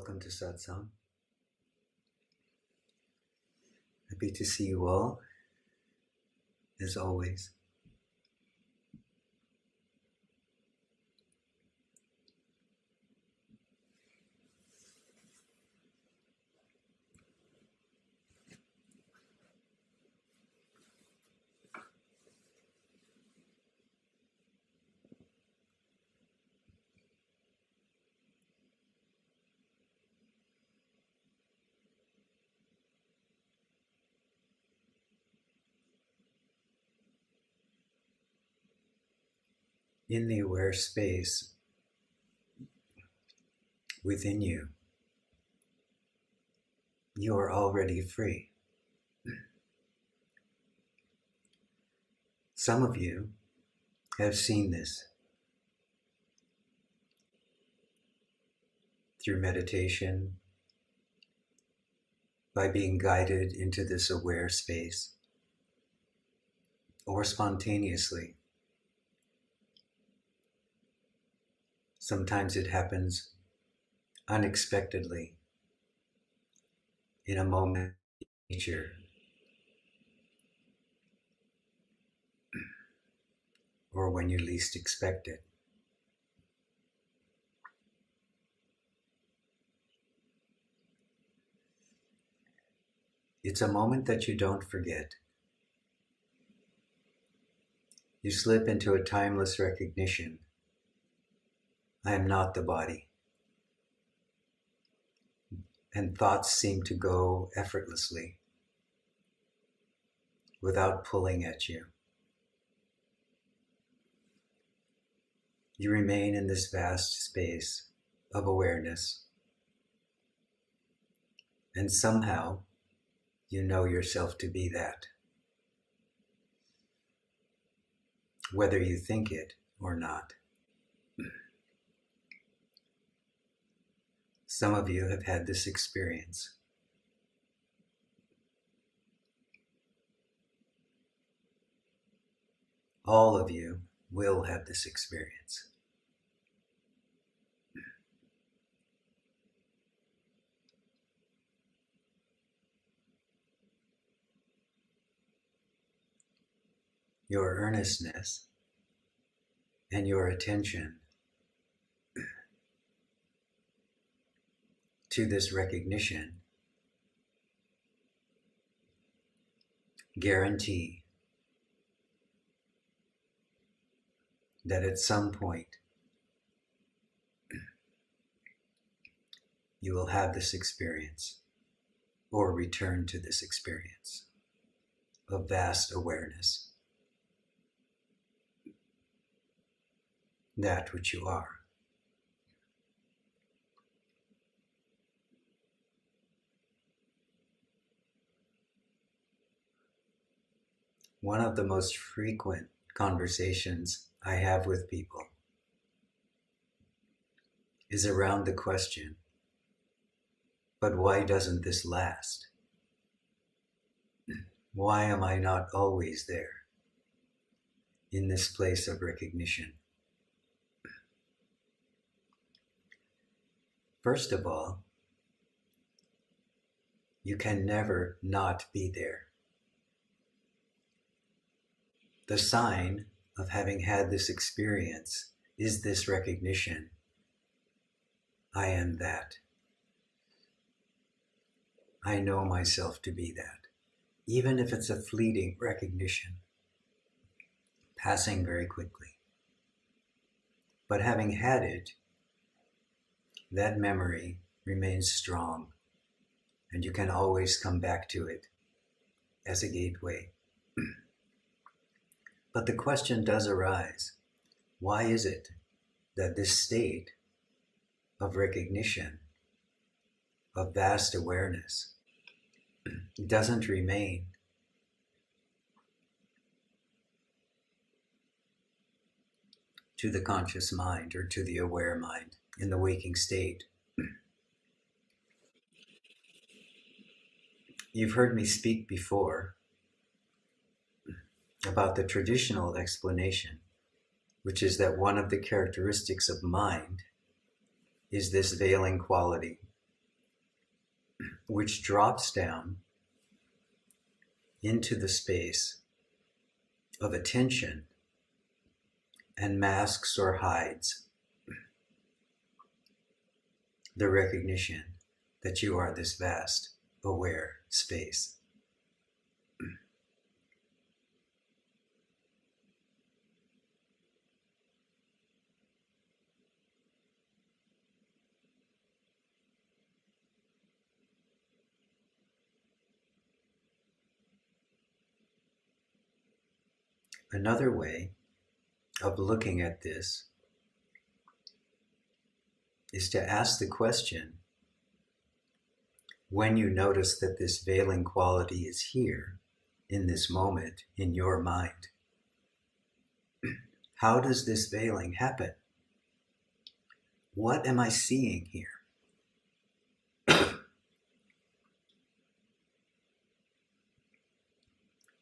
Welcome to Satsang. Happy to see you all, as always. In the aware space within you, you are already free. Some of you have seen this through meditation, by being guided into this aware space, or spontaneously. Sometimes it happens unexpectedly, in a moment of nature, or when you least expect it. It's a moment that you don't forget. You slip into a timeless recognition. I am not the body. And thoughts seem to go effortlessly, without pulling at you. You remain in this vast space of awareness, and somehow you know yourself to be that, whether you think it or not. Some of you have had this experience. All of you will have this experience. Your earnestness and your attention to this recognition guarantee that at some point you will have this experience or return to this experience of vast awareness, that which you are. One of the most frequent conversations I have with people is around the question, but why doesn't this last? Why am I not always there in this place of recognition? First of all, you can never not be there. The sign of having had this experience is this recognition. I am that. I know myself to be that. Even if it's a fleeting recognition, passing very quickly. But having had it, that memory remains strong, and you can always come back to it as a gateway. But the question does arise, why is it that this state of recognition, of vast awareness, doesn't remain to the conscious mind or to the aware mind in the waking state? You've heard me speak before about the traditional explanation, which is that one of the characteristics of mind is this veiling quality which drops down into the space of attention and masks or hides the recognition that you are this vast, aware space. Another way of looking at this is to ask the question, when you notice that this veiling quality is here in this moment in your mind, how does this veiling happen? What am I seeing here?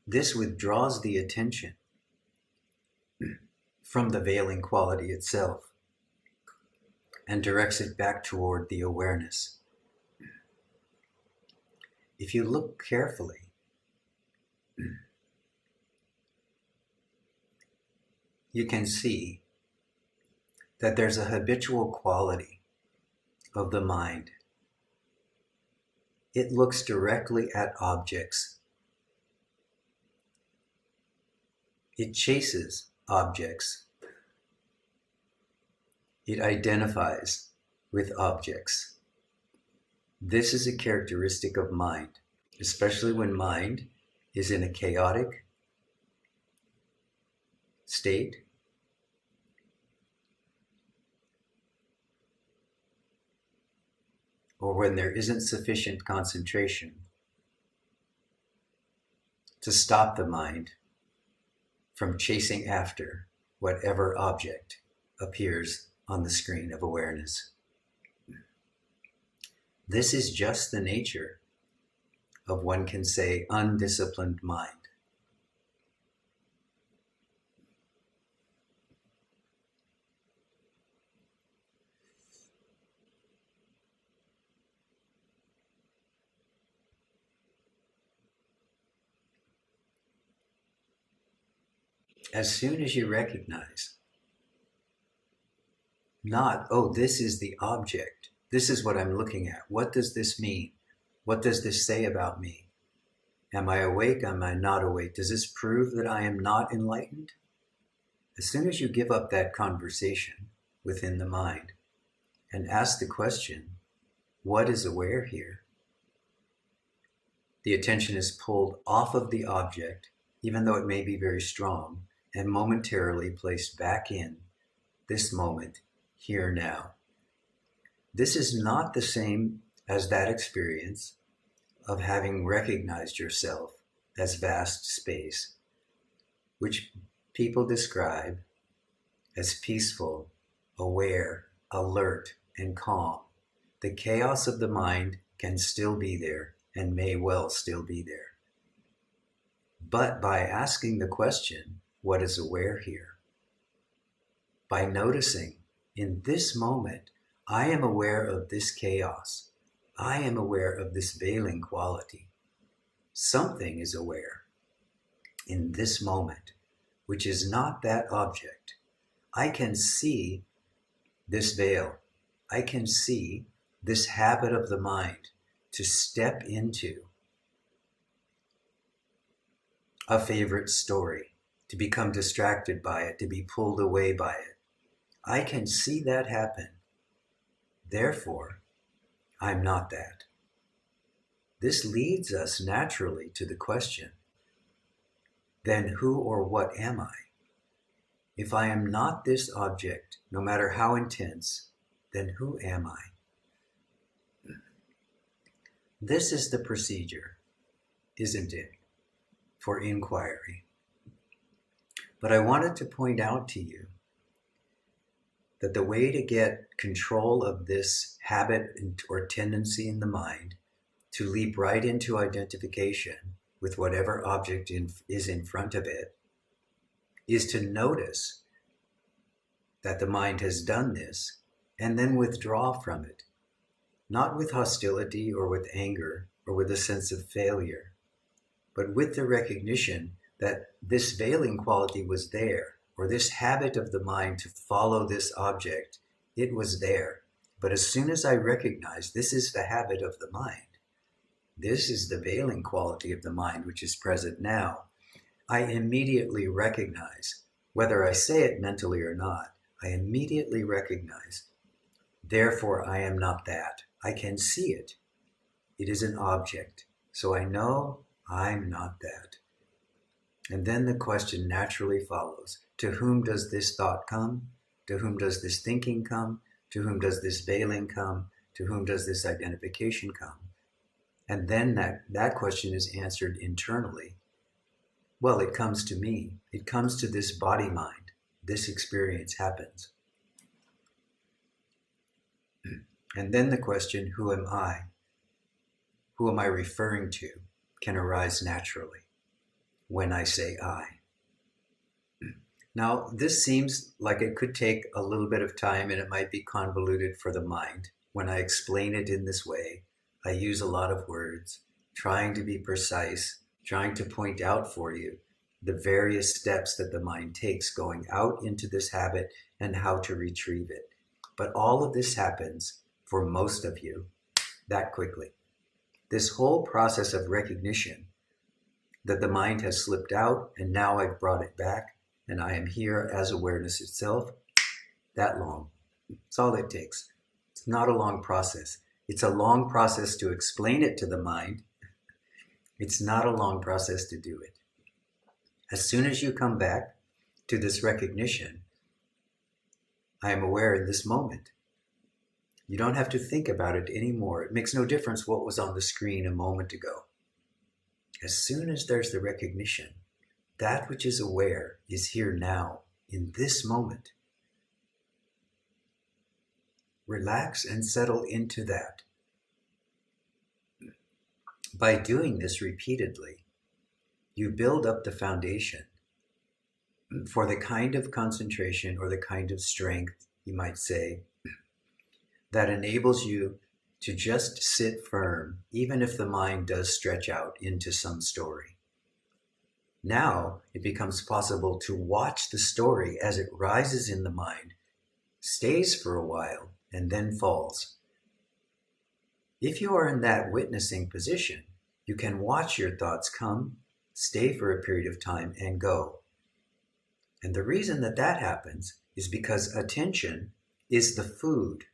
This withdraws the attention from the veiling quality itself and directs it back toward the awareness. If you look carefully, you can see that there's a habitual quality of the mind. It looks directly at objects. It chases objects. It identifies with objects. This is a characteristic of mind, especially when mind is in a chaotic state, or when there isn't sufficient concentration to stop the mind from chasing after whatever object appears on the screen of awareness. This is just the nature of, one can say, undisciplined mind. As soon as you recognize, not, oh, this is the object, this is what I'm looking at, what does this mean? What does this say about me? Am I awake? Am I not awake? Does this prove that I am not enlightened? As soon as you give up that conversation within the mind and ask the question, what is aware here? The attention is pulled off of the object, even though it may be very strong, and momentarily placed back in this moment, here now. This is not the same as that experience of having recognized yourself as vast space, which people describe as peaceful, aware, alert, and calm. The chaos of the mind can still be there and may well still be there. But by asking the question, what is aware here? By noticing, in this moment, I am aware of this chaos. I am aware of this veiling quality. Something is aware in this moment, which is not that object. I can see this veil. I can see this habit of the mind to step into a favorite story, to become distracted by it, to be pulled away by it. I can see that happen. Therefore, I'm not that. This leads us naturally to the question, then who or what am I? If I am not this object, no matter how intense, then who am I? This is the procedure, isn't it, for inquiry? But I wanted to point out to you that the way to get control of this habit or tendency in the mind to leap right into identification with whatever object is in front of it is to notice that the mind has done this and then withdraw from it. not with hostility or with anger or with a sense of failure, but with the recognition that this veiling quality was there, or this habit of the mind to follow this object, it was there. But as soon as I recognize this is the habit of the mind, this is the veiling quality of the mind which is present now, I immediately recognize, whether I say it mentally or not, I immediately recognize, therefore I am not that. I can see it. It is an object. So I know I'm not that. And then the question naturally follows. To whom does this thought come? To whom does this thinking come? To whom does this veiling come? To whom does this identification come? And then that question is answered internally. Well, it comes to me. It comes to this body mind. This experience happens. And then the question, who am I? Who am I referring to? Can arise naturally when I say I. Now, this seems like it could take a little bit of time and it might be convoluted for the mind. When I explain it in this way, I use a lot of words, trying to be precise, trying to point out for you the various steps that the mind takes going out into this habit and how to retrieve it. But all of this happens for most of you that quickly. This whole process of recognition that the mind has slipped out and now I've brought it back and I am here as awareness itself, that long. It's all it takes. It's not a long process. It's a long process to explain it to the mind. It's not a long process to do it. As soon as you come back to this recognition, I am aware in this moment. You don't have to think about it anymore. It makes no difference what was on the screen a moment ago. As soon as there's the recognition, that which is aware is here now, in this moment. Relax and settle into that. By doing this repeatedly, you build up the foundation for the kind of concentration or the kind of strength, you might say, that enables you to just sit firm, even if the mind does stretch out into some story. Now it becomes possible to watch the story as it rises in the mind, stays for a while, and then falls. If you are in that witnessing position, you can watch your thoughts come, stay for a period of time, and go. And the reason that that happens is because attention is the food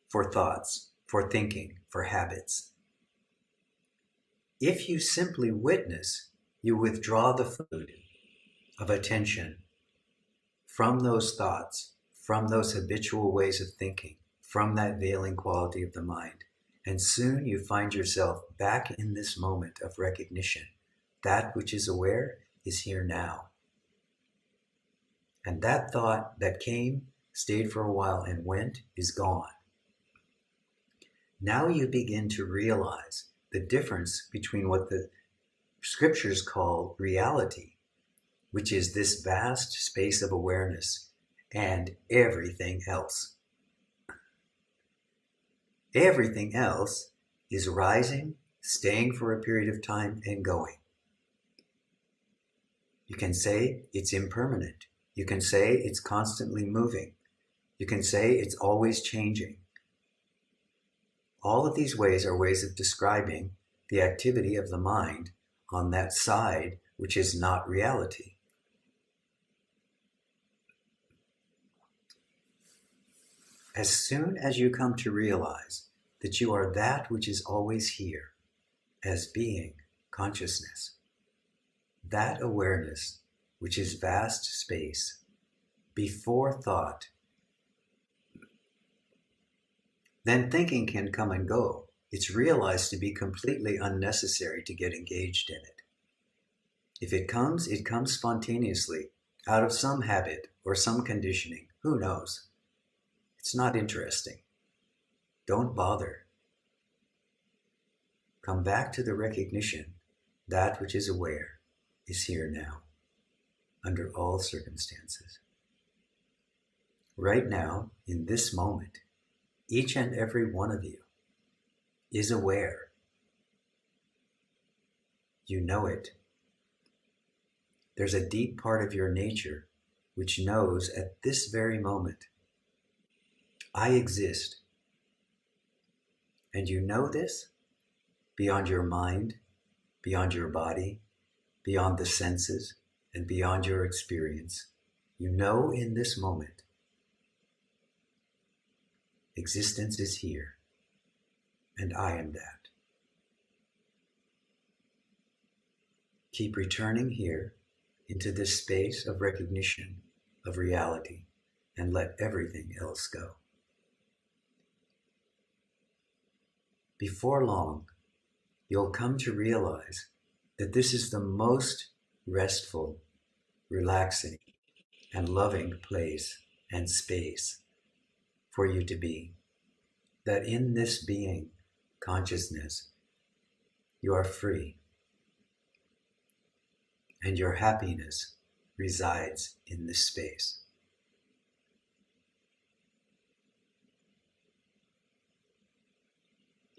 for thoughts, for thinking, for habits. If you simply witness, you withdraw the food of attention from those thoughts, from those habitual ways of thinking, from that veiling quality of the mind. And soon you find yourself back in this moment of recognition. That which is aware is here now. And that thought that came, stayed for a while, and went is gone. Now you begin to realize the difference between what the scriptures call reality, which is this vast space of awareness, and everything else. Everything else is rising, staying for a period of time, and going. You can say it's impermanent. You can say it's constantly moving. You can say it's always changing. All of these ways are ways of describing the activity of the mind on that side, which is not reality. As soon as you come to realize that you are that which is always here, as being, consciousness, that awareness, which is vast space, before thought, then thinking can come and go. It's realized to be completely unnecessary to get engaged in it. If it comes spontaneously, out of some habit or some conditioning. Who knows? It's not interesting. Don't bother. Come back to the recognition that which is aware is here now, under all circumstances. Right now, in this moment, each and every one of you is aware. You know it. There's a deep part of your nature which knows at this very moment, I exist. And you know this beyond your mind, beyond your body, beyond the senses, and beyond your experience. You know in this moment, existence is here, and I am that. Keep returning here into this space of recognition of reality, and let everything else go. Before long, you'll come to realize that this is the most restful, relaxing, and loving place and space for you to be. That in this being, consciousness, you are free, and your happiness resides in this space.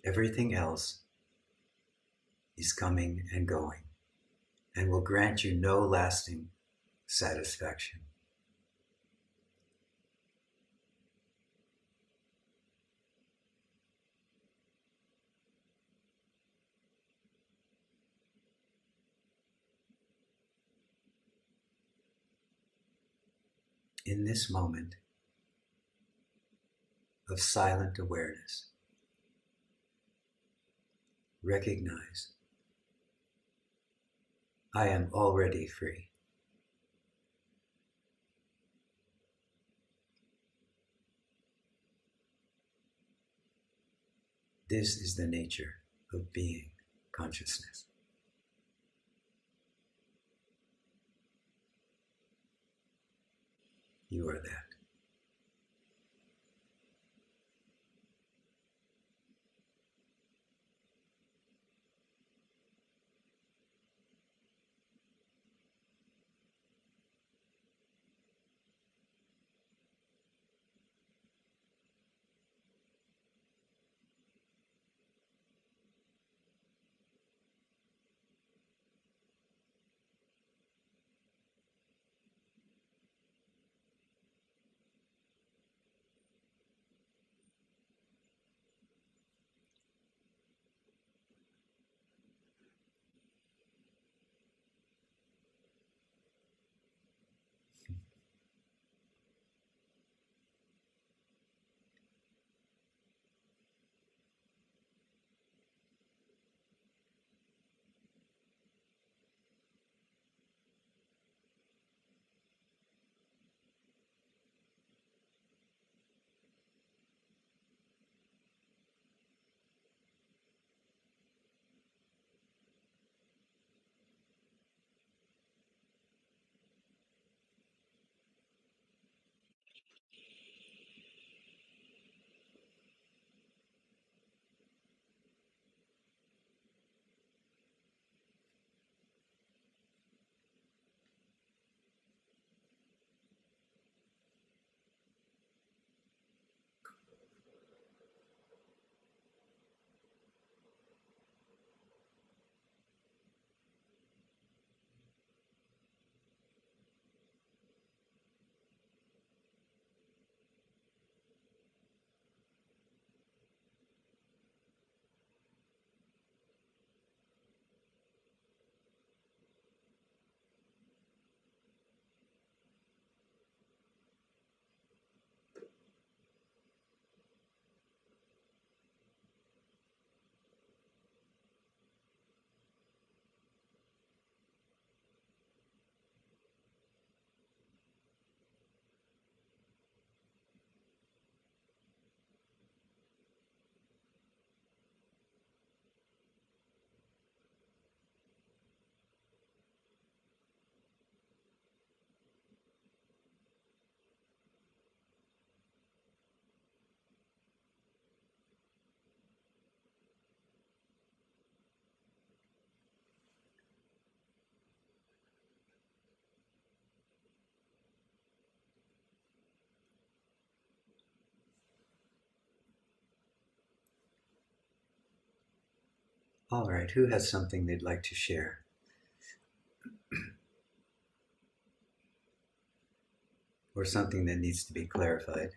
Everything else is coming and going, and will grant you no lasting satisfaction. In this moment of silent awareness, recognize, I am already free. This is the nature of being consciousness. You are that. All right, who has something they'd like to share? Or something that needs to be clarified?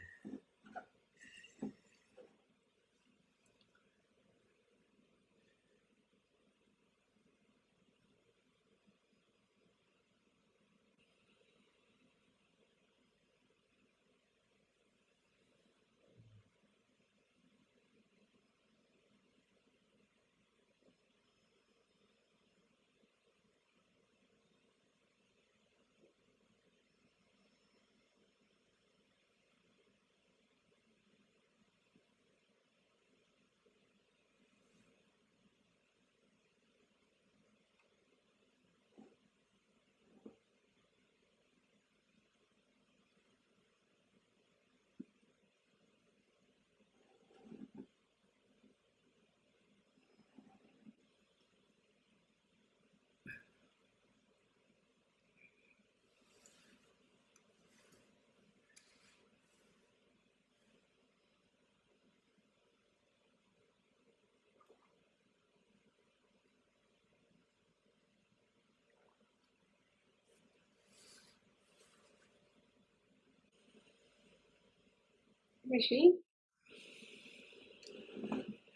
Rishi,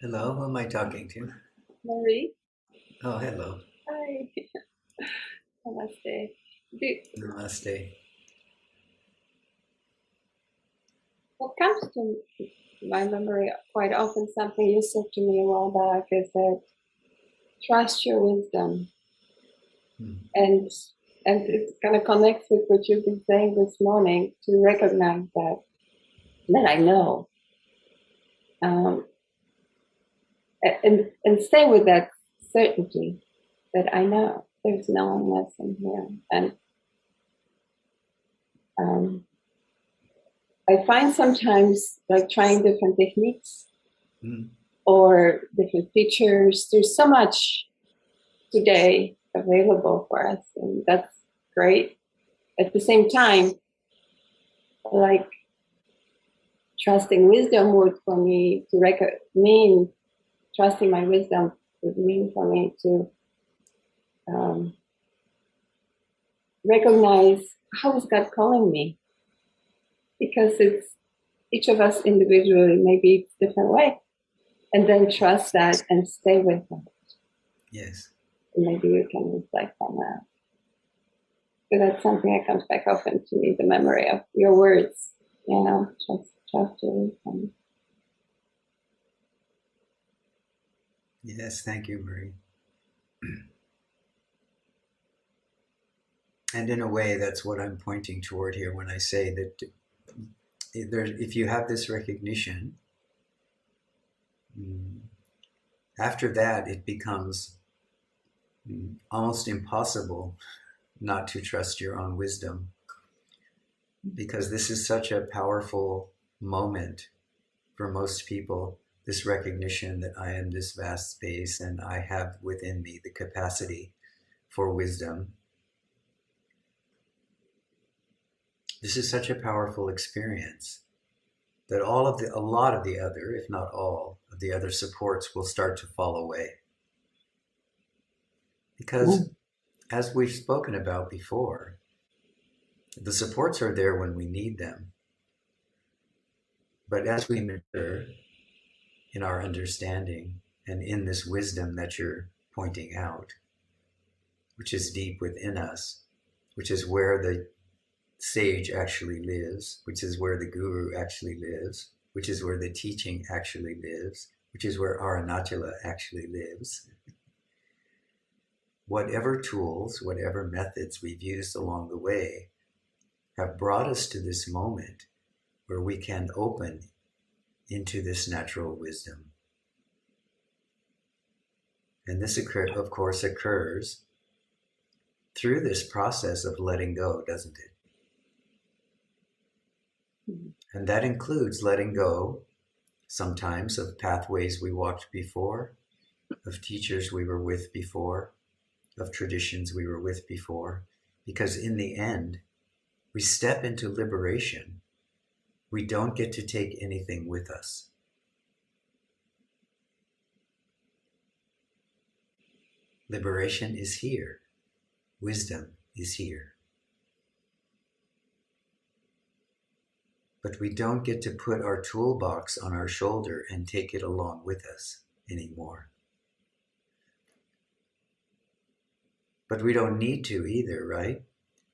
Hello, who am I talking to? Marie. Oh, hello. Hi. Namaste. Namaste. What comes to my memory quite often, something you said to me a while back, is that trust your wisdom. And it's going to connect with what you've been saying this morning, to recognize that I know. And stay with that certainty that I know. There's no unless in here. And I find sometimes, like, trying different techniques or different features, there's so much today available for us, and that's great. At the same time, like, trusting wisdom would for me to mean, trusting my wisdom would mean for me to recognize, how is God calling me? Because it's each of us individually, maybe it's a different way, and then trust that and stay with it. Yes. And maybe you can reflect on that. So that's something that comes back often to me, the memory of your words, trust your wisdom. Yes, thank you, Marie. And in a way, that's what I'm pointing toward here when I say that if you have this recognition, after that, it becomes almost impossible not to trust your own wisdom, because this is such a powerful moment for most people, this recognition that I am this vast space and I have within me the capacity for wisdom. This is such a powerful experience that a lot of the other, if not all of the other supports will start to fall away. Because as we've spoken about before, the supports are there when we need them. But as we mature in our understanding and in this wisdom that you're pointing out, which is deep within us, which is where the sage actually lives, which is where the guru actually lives, which is where the teaching actually lives, which is where Aruణācala actually lives. Whatever tools, whatever methods we've used along the way have brought us to this moment where we can open into this natural wisdom. And this, of course, occurs through this process of letting go, doesn't it? And that includes letting go sometimes of pathways we walked before, of teachers we were with before, of traditions we were with before, because in the end, we step into liberation. We don't get to take anything with us. Liberation is here. Wisdom is here. But we don't get to put our toolbox on our shoulder and take it along with us anymore. But we don't need to either, right?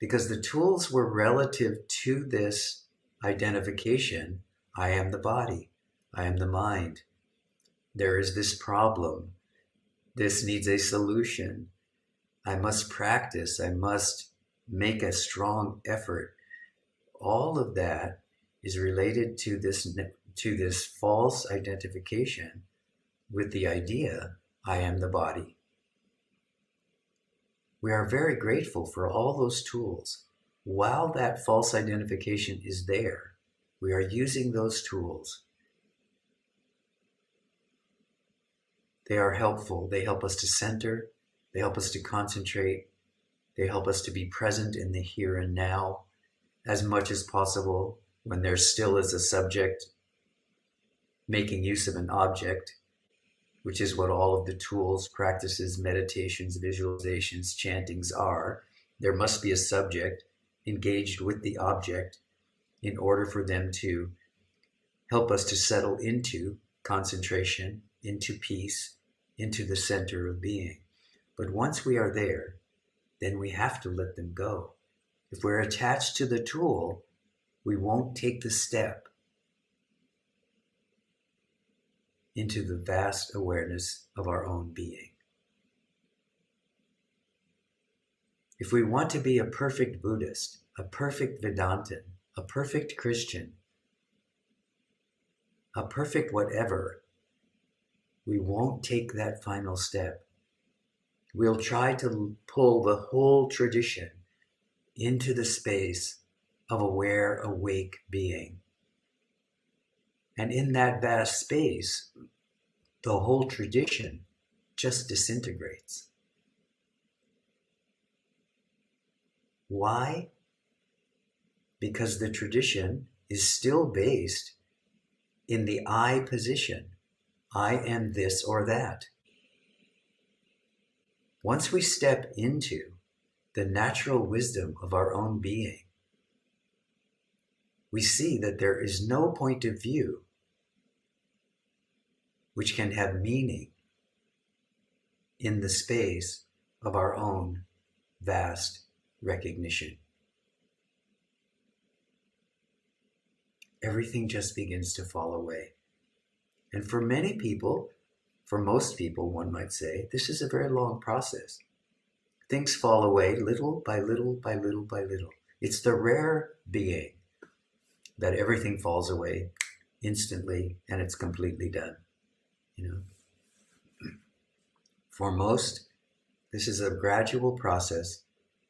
Because the tools were relative to this identification. I am the body. I am the mind. There is this problem. This needs a solution. I must practice. I must make a strong effort. All of that is related to this false identification with the idea, I am the body. We are very grateful for all those tools. While that false identification is there, we are using those tools. They are helpful. They help us to center. They help us to concentrate. They help us to be present in the here and now as much as possible when there still is a subject making use of an object, which is what all of the tools, practices, meditations, visualizations, chantings are. There must be a subject engaged with the object in order for them to help us to settle into concentration, into peace, into the center of being. But once we are there, then we have to let them go. If we're attached to the tool, we won't take the step into the vast awareness of our own being. If we want to be a perfect Buddhist, a perfect Vedantin, a perfect Christian, a perfect whatever, we won't take that final step. We'll try to pull the whole tradition into the space of aware, awake being. And in that vast space, the whole tradition just disintegrates. Why? Because the tradition is still based in the I position. I am this or that. Once we step into the natural wisdom of our own being, we see that there is no point of view which can have meaning in the space of our own vast recognition. Everything just begins to fall away. And for many people, for most people, one might say, this is a very long process. Things fall away little by little by little by little. It's the rare being that everything falls away instantly and it's completely done. You know, for most, this is a gradual process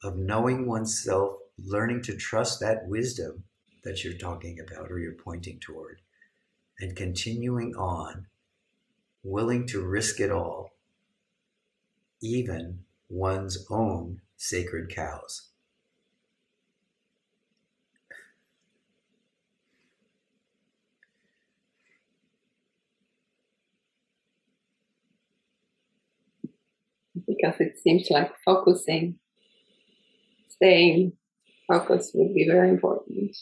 of knowing oneself, learning to trust that wisdom that you're talking about or you're pointing toward, and continuing on, willing to risk it all, even one's own sacred cows. Because it seems like focusing, staying focused would be very important,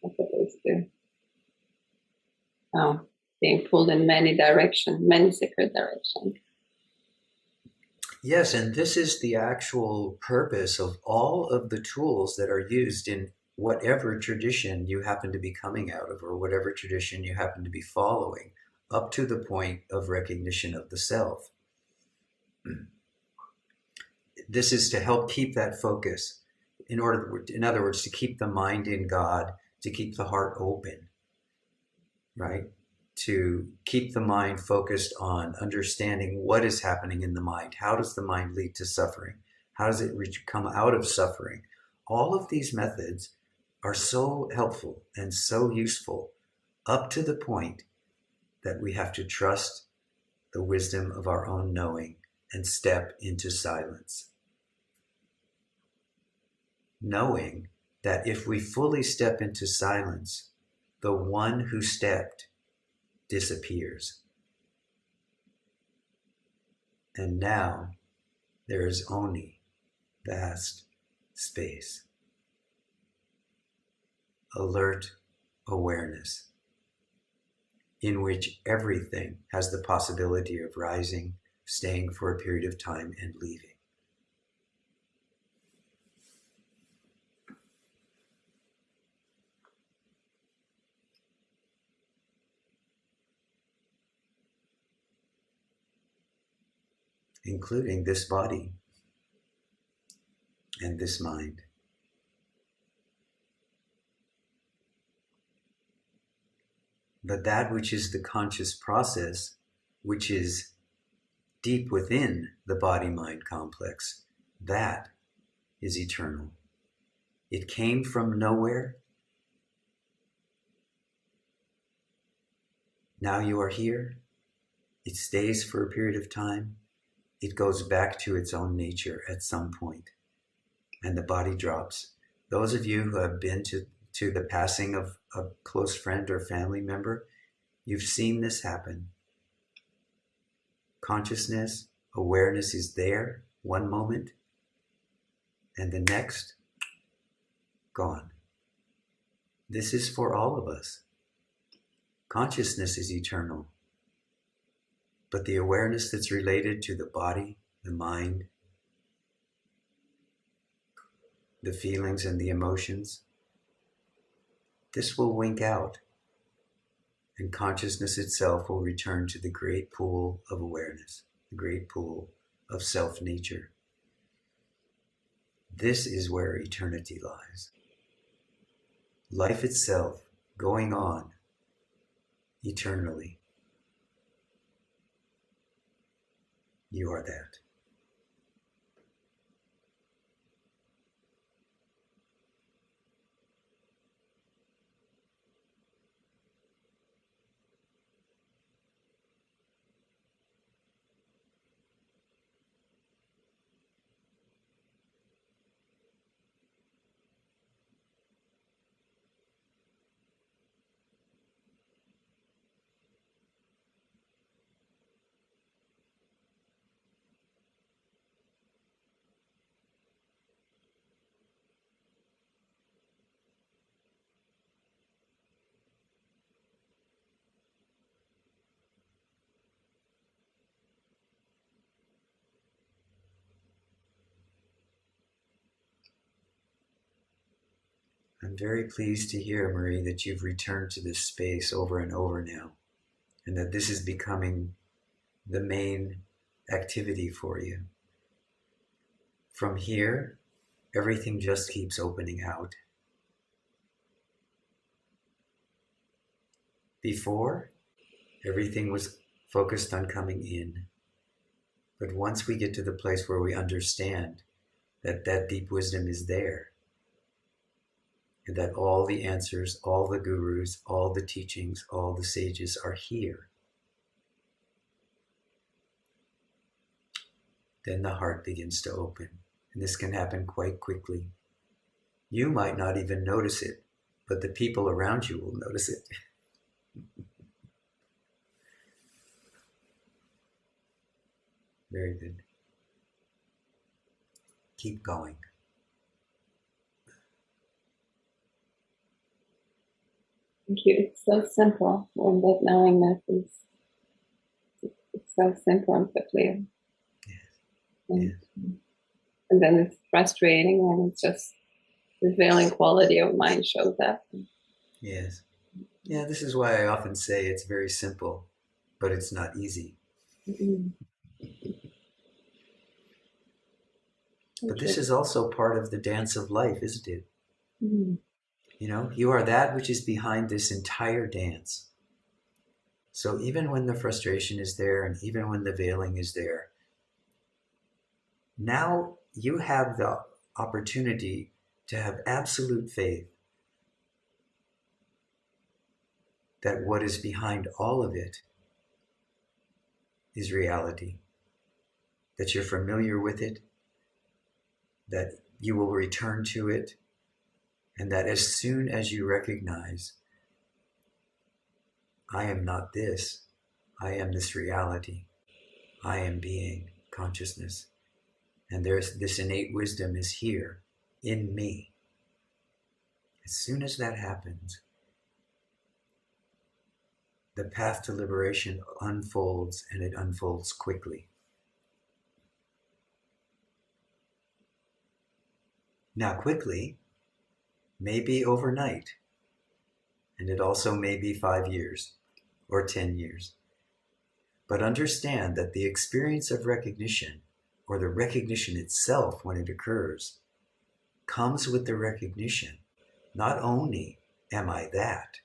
as opposed to being pulled in many directions, many sacred directions. Yes, and this is the actual purpose of all of the tools that are used in whatever tradition you happen to be coming out of or whatever tradition you happen to be following, up to the point of recognition of the self. This is to help keep that focus, in other words, to keep the mind in God, to keep the heart open, right? To keep the mind focused on understanding what is happening in the mind. How does the mind lead to suffering? How does it come out of suffering? All of these methods are so helpful and so useful up to the point that we have to trust the wisdom of our own knowing and step into silence. Knowing that if we fully step into silence, the one who stepped disappears. And now there is only vast space, alert awareness, in which everything has the possibility of rising, staying for a period of time, and leaving. Including this body and this mind. But that which is the conscious process, which is deep within the body-mind complex, that is eternal. It came from nowhere. Now you are here. It stays for a period of time. It goes back to its own nature at some point, and the body drops. Those of you who have been to the passing of a close friend or family member, you've seen this happen. Consciousness, awareness is there one moment, and the next, gone. This is for all of us. Consciousness is eternal. But the awareness that's related to the body, the mind, the feelings and the emotions, this will wink out, and consciousness itself will return to the great pool of awareness, the great pool of self-nature. This is where eternity lies. Life itself going on eternally. You are that. I'm very pleased to hear, Marie, that you've returned to this space over and over now, and that this is becoming the main activity for you. From here, everything just keeps opening out. Before, everything was focused on coming in. But once we get to the place where we understand that that deep wisdom is there, and that all the answers, all the gurus, all the teachings, all the sages are here, then the heart begins to open. And this can happen quite quickly. You might not even notice it, but the people around you will notice it. Very good. Keep going. Thank you. It's so simple when that knowingness is, it's so simple and so clear. Yes. And then it's frustrating when it's just the veiling quality of mind shows up. Yes. Yeah, this is why I often say it's very simple, but it's not easy. Mm-hmm. But this is also part of the dance of life, isn't it? Mm-hmm. You know, you are that which is behind this entire dance. So even when the frustration is there, and even when the veiling is there, now you have the opportunity to have absolute faith that what is behind all of it is reality, that you're familiar with it, that you will return to it, and that as soon as you recognize, I am not this, I am this reality, I am being, consciousness. And there's this innate wisdom is here in me. As soon as that happens, the path to liberation unfolds, and it unfolds quickly. Now, quickly may be overnight, and it also may be 5 years or 10 years. But understand that the experience of recognition, or the recognition itself when it occurs, comes with the recognition. Not only am I that,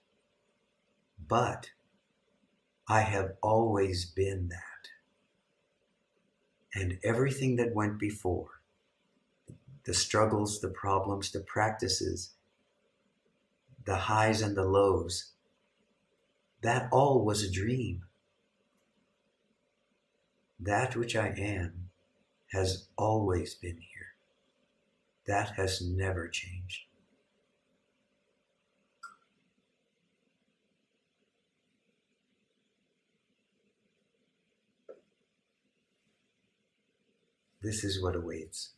but I have always been that. And everything that went before, the struggles, the problems, the practices, the highs and the lows, that all was a dream. That which I am has always been here. That has never changed. This is what awaits.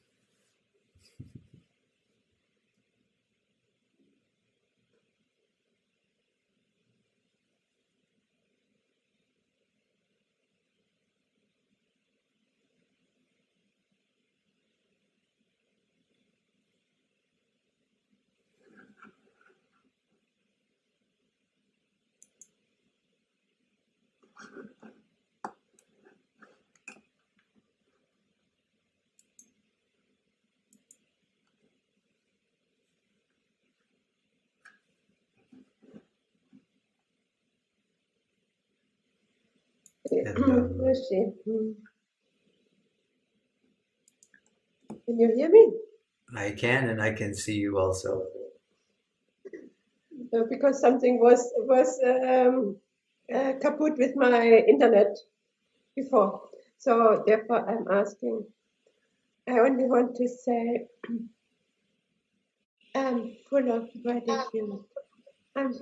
And, Rishi, can you hear me? I can, and I can see you also. Because something was kaput with my internet before, so therefore I'm asking. I only want to say I'm full of gratitude. I'm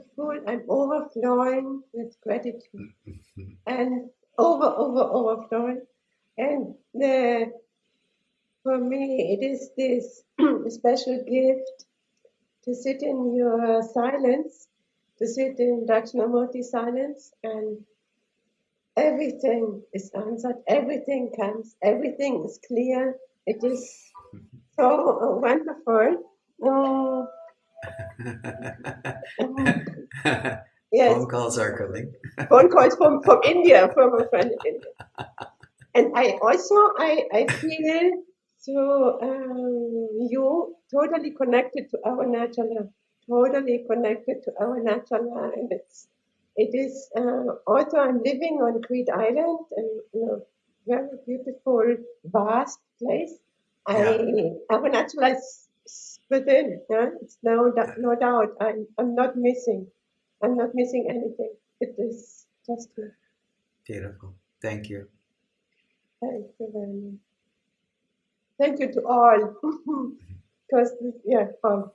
overflowing with gratitude and overflowing. And for me, it is this special gift to sit in your silence, to sit in Dakshinamurti silence, and everything is answered, everything comes, everything is clear. It is so wonderful. Yes. Phone calls are coming. Phone calls from India, from a friend in India. And I feel you totally connected to our natural, totally connected to our natural, and it is also I'm living on Crete Island, and very beautiful, vast place. Our natural is within. Yeah? It's no doubt. I'm not missing. I'm not missing anything. It is just here. Beautiful. Thank you. Thank you very much. Thank you to all. Because, all.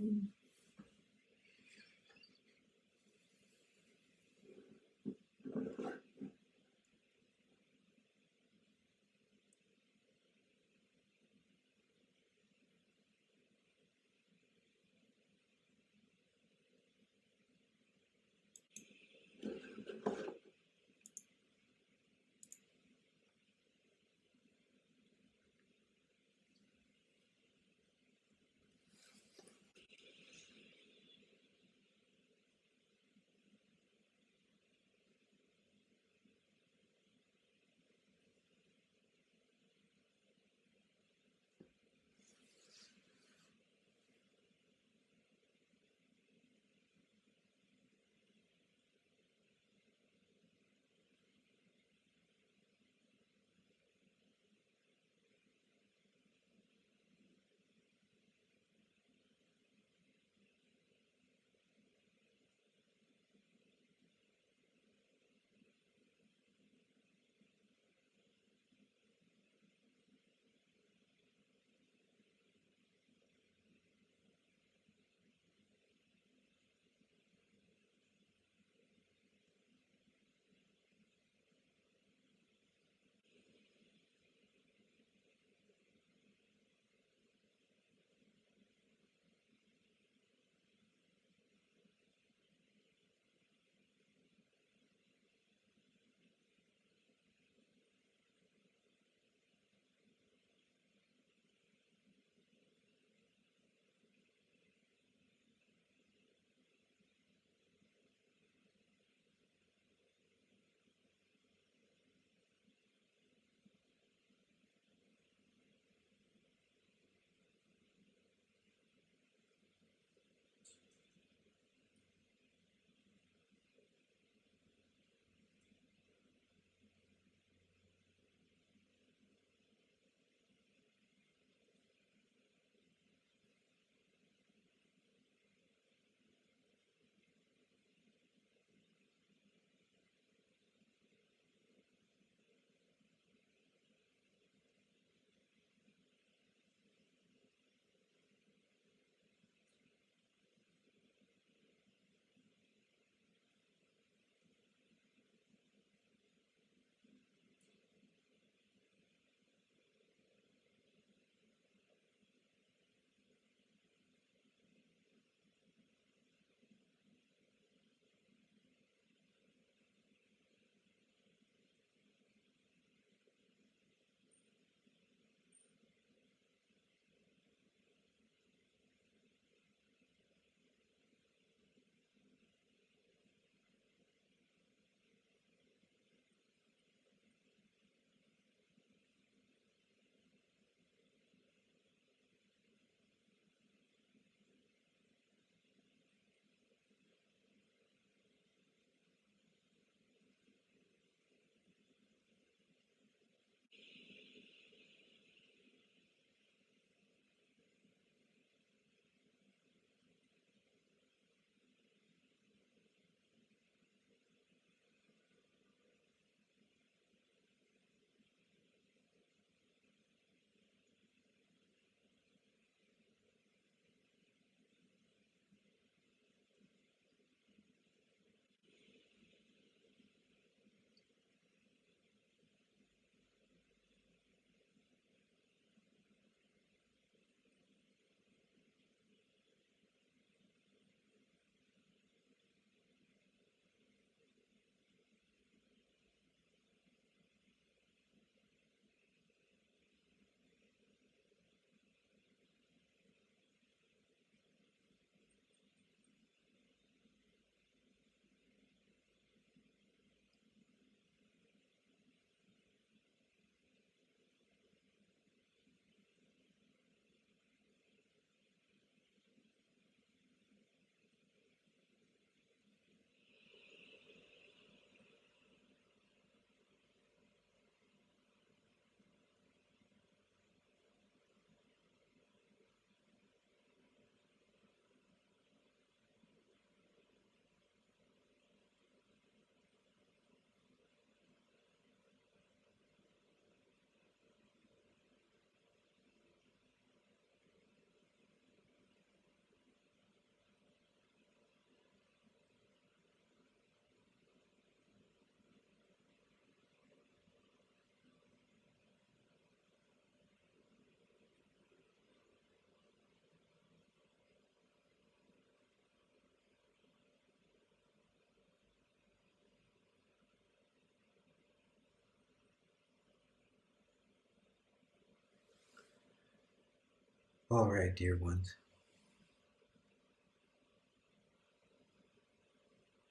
All right, dear ones.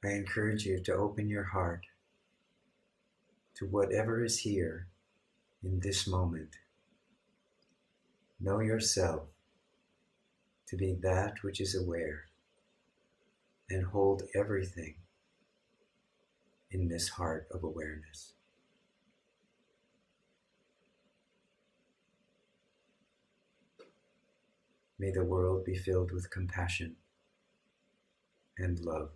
I encourage you to open your heart to whatever is here in this moment. Know yourself to be that which is aware and hold everything in this heart of awareness. May the world be filled with compassion and love.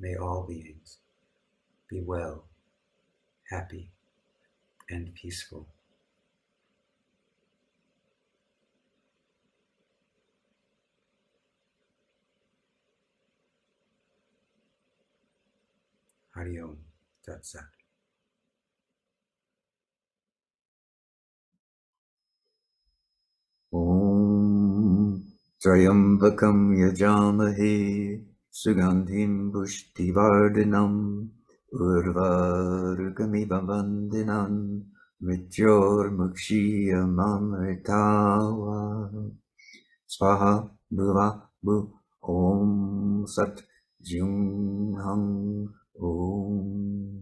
May all beings be well, happy, and peaceful. Hari Om Tat Sat. Om Trayambakam Yajamahe Sugandhim Pushtivardhanam Urvargamiva Vandinam Mrityor Mukshiyamamritawa Swaha Bhuva Bhu Om Sat Jung Hang Om